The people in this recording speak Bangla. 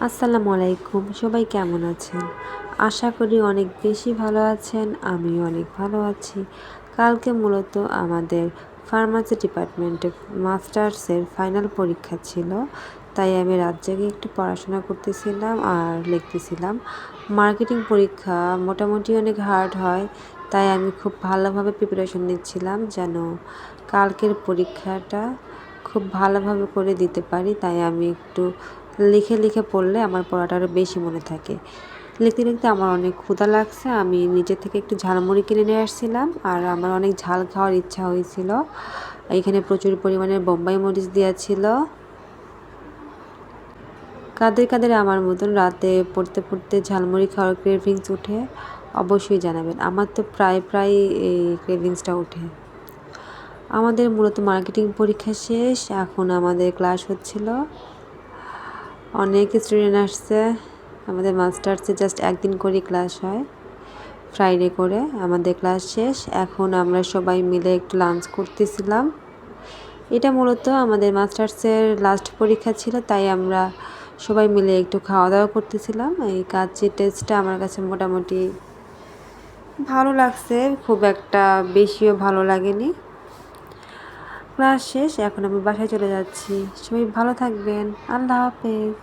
আসসালামু আলাইকুম, সবাই কেমন আছেন? আশা করি অনেক বেশি ভালো আছেন। আমিও অনেক ভালো আছি। কালকে মূলত আমাদের ফার্মাসি ডিপার্টমেন্টে মাস্টার্সের ফাইনাল পরীক্ষা ছিল, তাই আমি রাত জেগে একটু পড়াশোনা করতেছিলাম আর লিখতেছিলাম। মার্কেটিং পরীক্ষা মোটামুটি অনেক হার্ড হয়, তাই আমি খুব ভালোভাবে প্রিপারেশন নিচ্ছিলাম যেন কালকের পরীক্ষাটা খুব ভালোভাবে করে দিতে পারি। তাই আমি একটু লিখে লিখে পড়লে আমার পড়াটা আরও বেশি মনে থাকে। লিখতে লিখতে আমার অনেক ক্ষুধা লাগছে, আমি নিজে থেকে একটু ঝালমুড়ি কিনে নিয়ে আসছিলাম আর আমার অনেক ঝাল খাওয়ার ইচ্ছা হয়েছিল। এখানে প্রচুর পরিমাণে বোম্বাই মরিচ দেওয়া ছিল। কাদের কাদের আমার মতন রাতে পড়তে পড়তে ঝালমুড়ি খাওয়ার ক্রেভিংস উঠে অবশ্যই জানাবেন। আমার তো প্রায় এই ক্রেভিংসটা উঠে। আমাদের মূলত মার্কেটিং পরীক্ষা শেষ, এখন আমাদের ক্লাস হচ্ছিল। অনেক স্টুডেন্ট আসছে। আমাদের মাস্টার্সে জাস্ট একদিন করে ক্লাস হয়, ফ্রাইডে করে। আমাদের ক্লাস শেষ, এখন আমরা সবাই মিলে একটু লাঞ্চ করতেছিলাম। এটা মূলত আমাদের মাস্টার্সের লাস্ট পরীক্ষা ছিল, তাই আমরা সবাই মিলে একটু খাওয়া দাওয়া করতেছিলাম। এই কাচ্চির টেস্টটা আমার কাছে মোটামুটি ভালো লাগছে, খুব একটা বেশিও ভালো লাগেনি। ক্লাস শেষ, এখন আমি বাসায় চলে যাচ্ছি। সবাই ভালো থাকবেন। আল্লাহ হাফেজ।